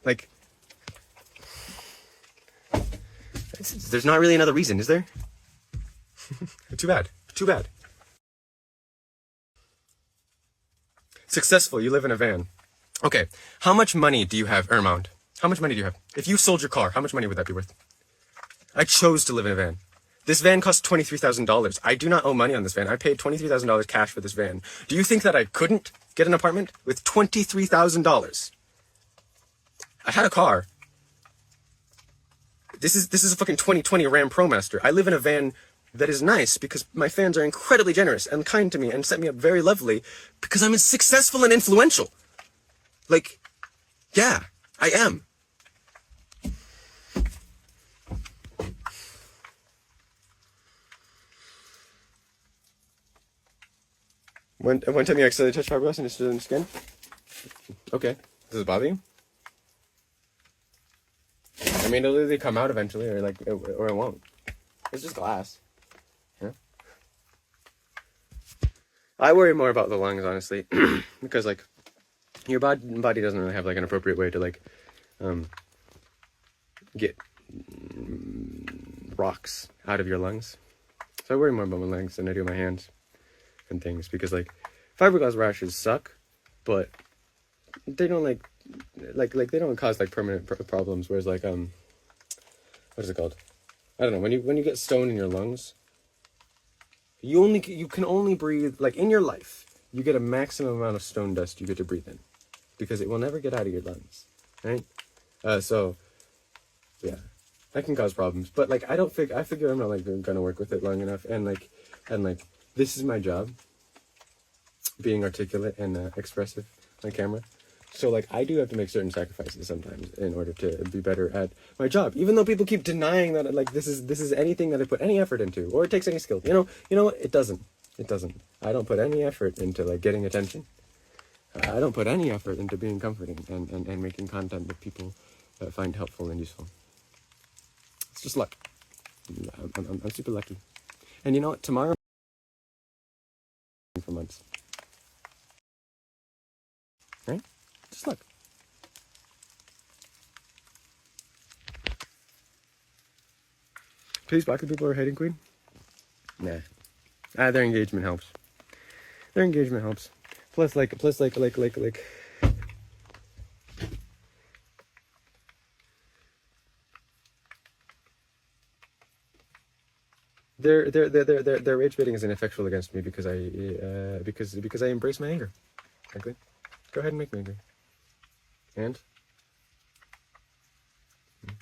Like, there's not really another reason, is there? Too bad. Too bad. Successful, you live in a van. Okay, how much money do you have, Ermond? How much money do you have? If you sold your car, how much money would that be worth? I chose to live in a van. This van cost $23,000. I do not owe money on this van. I paid $23,000 cash for this van. Do you think that I couldn't get an apartment with $23,000? I had a car. This is a fucking 2020 Ram ProMaster. I live in a van that is nice because my fans are incredibly generous and kind to me and set me up very lovely because I'm successful and influential. Like, yeah, I am. One time you accidentally touched fiberglass and it stood in the skin? Okay. Does it bother you? I mean, it'll either come out eventually, or or it won't. It's just glass. Yeah. I worry more about the lungs, honestly, because like your body doesn't really have like an appropriate way to like get rocks out of your lungs. So I worry more about my legs than I do my hands and things, because like fiberglass rashes suck, but they don't like they don't cause like permanent problems. Whereas like what is it called? I don't know. When you get stone in your lungs, you can only breathe like in your life. You get a maximum amount of stone dust you get to breathe in, because it will never get out of your lungs, right? So yeah, that can cause problems. But like I figure I'm not like gonna work with it long enough, and like this is my job, being articulate and expressive on camera. So like I do have to make certain sacrifices sometimes in order to be better at my job, even though people keep denying that like this is anything that I put any effort into, or it takes any skill. You know what? It doesn't. I don't put any effort into like getting attention. I don't put any effort into being comforting and making content that people find helpful and useful. It's just luck. I'm super lucky. And you know what? Tomorrow for months. Right? Just look. Please, black people are hating Queen? Nah. Their engagement helps. Plus like their rage baiting is ineffectual against me because I embrace my anger. Frankly, go ahead and make me angry. And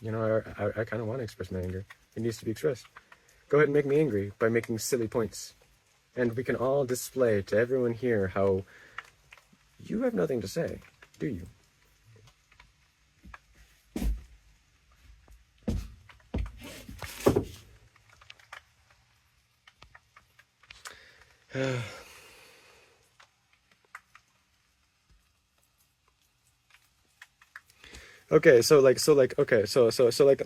you know, I kind of want to express my anger. It needs to be expressed. Go ahead and make me angry by making silly points, and we can all display to everyone here how you have nothing to say, do you? Okay, so let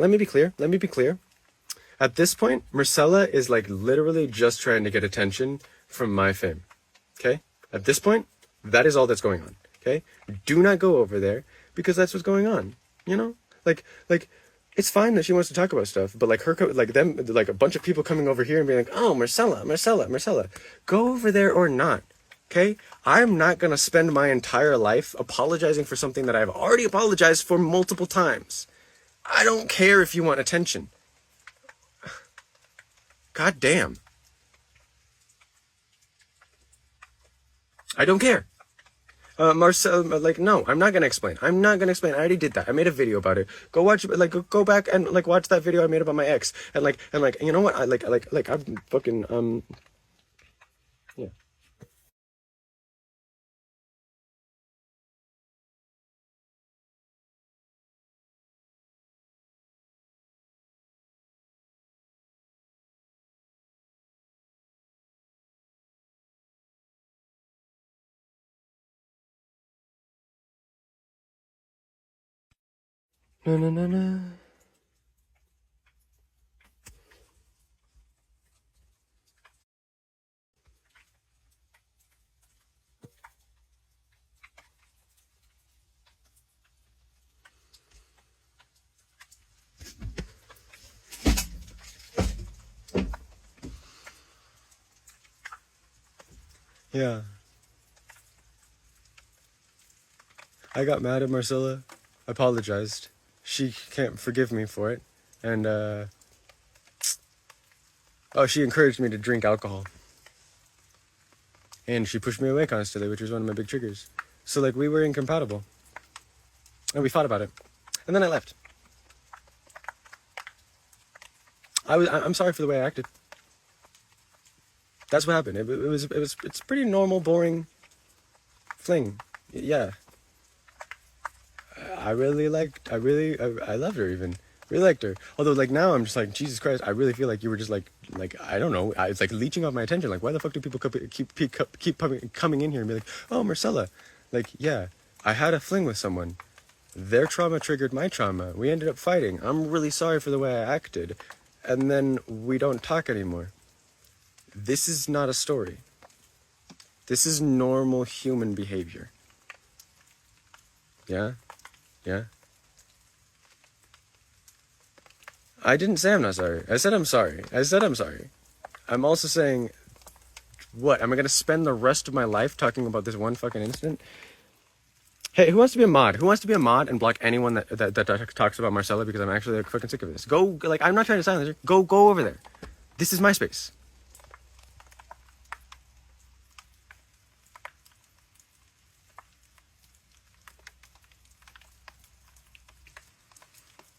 me be clear. At this point, Marcella is like literally just trying to get attention from my fame. Okay? At this point, that is all that's going on. Okay? Do not go over there because that's what's going on. You know? Like it's fine that she wants to talk about stuff, but like a bunch of people coming over here and being like, "Oh, Marcella. Go over there or not." Okay? I'm not going to spend my entire life apologizing for something that I've already apologized for multiple times. I don't care if you want attention. God damn. I don't care. Marcel, no, I'm not going to explain. I already did that. I made a video about it. Go watch, go back and, watch that video I made about my ex. And, you know what? I'm fucking, yeah. No. Yeah. I got mad at Marcella, apologized. She can't forgive me for it. And, she encouraged me to drink alcohol. And she pushed me away constantly, which was one of my big triggers. So, like, we were incompatible. And we fought about it. And then I left. I'm sorry for the way I acted. That's what happened. It's pretty normal, boring fling. Yeah. I loved her even. Really liked her. Although, like, now I'm just like, Jesus Christ, I really feel like you were just like, I don't know. It's like leeching off my attention. Like, why the fuck do people keep coming in here and be like, oh, Marcella. Like, yeah, I had a fling with someone. Their trauma triggered my trauma. We ended up fighting. I'm really sorry for the way I acted. And then we don't talk anymore. This is not a story. This is normal human behavior. Yeah? Yeah? I didn't say I'm not sorry. I said I'm sorry. I'm also saying, what? Am I going to spend the rest of my life talking about this one fucking incident? Hey, who wants to be a mod? Who wants to be a mod and block anyone that talks about Marcella, because I'm actually like fucking sick of this. Go, like, I'm not trying to silence her. Go over there. This is my space.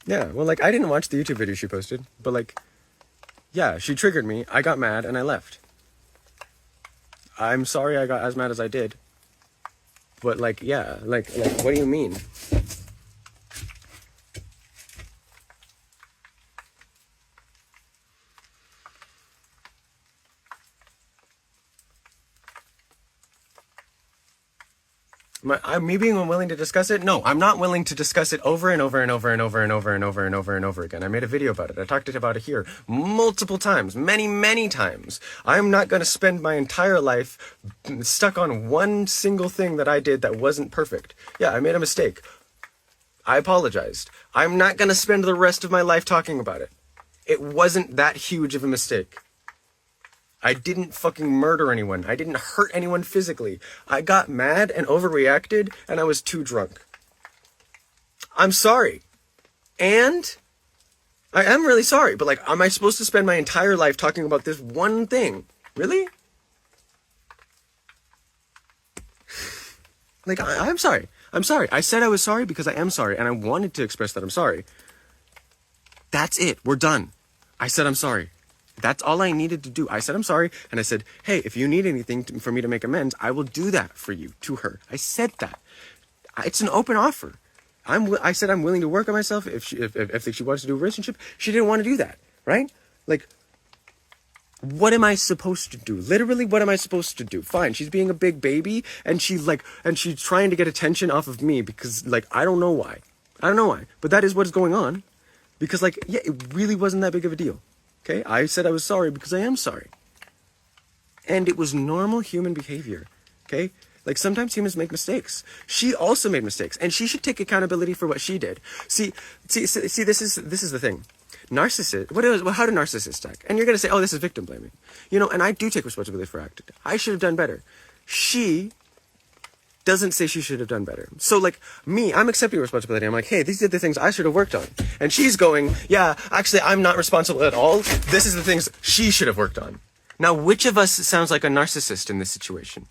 Yeah, well, like, I didn't watch the YouTube video she posted, but, like, yeah, she triggered me, I got mad, and I left. I'm sorry I got as mad as I did. But, like, yeah, like, what do you mean? Me being unwilling to discuss it? No, I'm not willing to discuss it over and over and over and over and over and over and over and over again. I made a video about it. I talked about it here multiple times, many times. I'm not going to spend my entire life stuck on one single thing that I did that wasn't perfect. Yeah, I made a mistake. I apologized. I'm not going to spend the rest of my life talking about it. It wasn't that huge of a mistake. I didn't fucking murder anyone. I didn't hurt anyone physically. I got mad and overreacted, and I was too drunk. I'm sorry. And I am really sorry, but, like, am I supposed to spend my entire life talking about this one thing? Really? Like, I'm sorry. I'm sorry. I said I was sorry because I am sorry, and I wanted to express that I'm sorry. That's it. We're done. I said I'm sorry. That's all I needed to do. I said I'm sorry, and I said, hey, if you need anything for me to make amends, I will do that for you, to her. I said that. It's an open offer. I said I'm willing to work on myself if she wants to do a relationship. She didn't want to do that, right? Like, what am I supposed to do? Literally, what am I supposed to do? Fine, she's being a big baby, and she's trying to get attention off of me because, like, I don't know why. But that is what is going on. Because, like, yeah, it really wasn't that big of a deal. Okay, I said I was sorry because I am sorry. And it was normal human behavior. Okay? Like, sometimes humans make mistakes. She also made mistakes, and she should take accountability for what she did. See, this is the thing. How do narcissists act? And you're going to say, oh, this is victim blaming. You know, and I do take responsibility for acting. I should have done better. She doesn't say she should have done better. So, like, me, I'm accepting responsibility. I'm like, hey, these are the things I should have worked on. And she's going, yeah, actually, I'm not responsible at all. This is the things she should have worked on. Now, which of us sounds like a narcissist in this situation?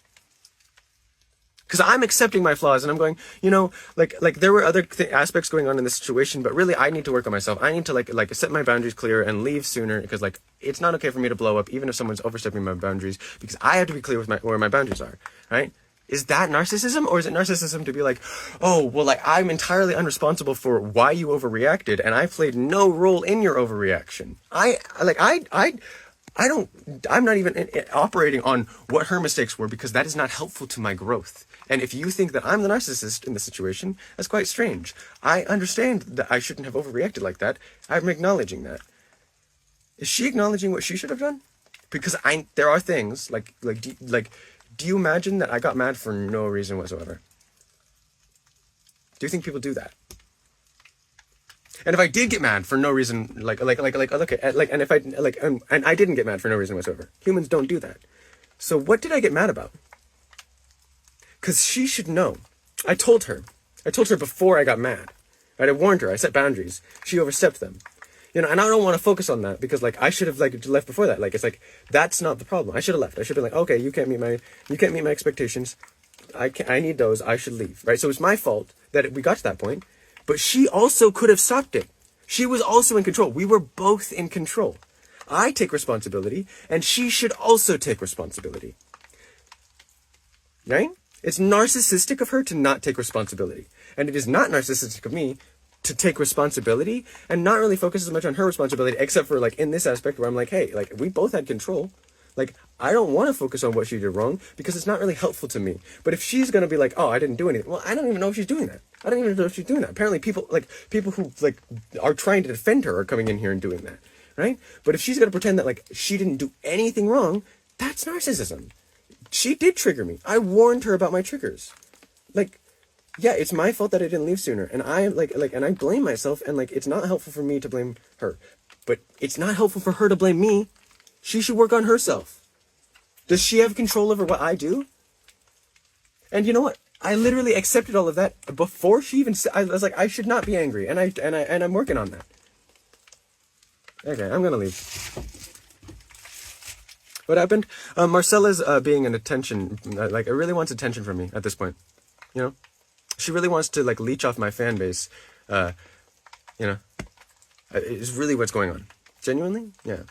Because I'm accepting my flaws, and I'm going, you know, like there were other aspects going on in this situation, but really, I need to work on myself. I need to, like set my boundaries clear and leave sooner, because, like, it's not okay for me to blow up, even if someone's overstepping my boundaries, because I have to be clear with where my boundaries are, right? Is that narcissism, or is it narcissism to be like, oh, well, like, I'm entirely unresponsible for why you overreacted, and I played no role in your overreaction? I'm not even operating on what her mistakes were, because that is not helpful to my growth. And if you think that I'm the narcissist in this situation, that's quite strange. I understand that I shouldn't have overreacted like that. I'm acknowledging that. Is she acknowledging what she should have done? Because there are things do you imagine that I got mad for no reason whatsoever? Do you think people do that? And if I did get mad for no reason, and I didn't get mad for no reason whatsoever. Humans don't do that. So what did I get mad about? because she should know. I told her before I got mad. Right? I warned her. I set boundaries. She overstepped them. You know, and I don't want to focus on that because like I should have like left before that. Like it's like that's not the problem. I should have left. I should have been like, okay, you can't meet my expectations. I need those. I should leave. Right? So it's my fault that we got to that point. But she also could have stopped it. She was also in control. We were both in control. I take responsibility, and she should also take responsibility. Right? It's narcissistic of her to not take responsibility. And it is not narcissistic of me to take responsibility and not really focus as much on her responsibility, except for like in this aspect where I'm like, hey, like we both had control. Like, I don't want to focus on what she did wrong because it's not really helpful to me. But if she's going to be like, oh, I didn't do anything. Well, I don't even know if she's doing that. I don't even know if she's doing that. Apparently people who like are trying to defend her are coming in here and doing that. Right? But if she's going to pretend that like she didn't do anything wrong, that's narcissism. She did trigger me. I warned her about my triggers. Like, yeah, it's my fault that I didn't leave sooner. And I and I blame myself, and like it's not helpful for me to blame her. But it's not helpful for her to blame me. She should work on herself. Does she have control over what I do? And you know what? I literally accepted all of that before she even said. I was like, I should not be angry, and I'm working on that. Okay, I'm gonna leave. What happened? Marcella's being an attention, like it really wants attention from me at this point. You know, she really wants to like leech off my fan base. You know, it's really what's going on. Genuinely, yeah.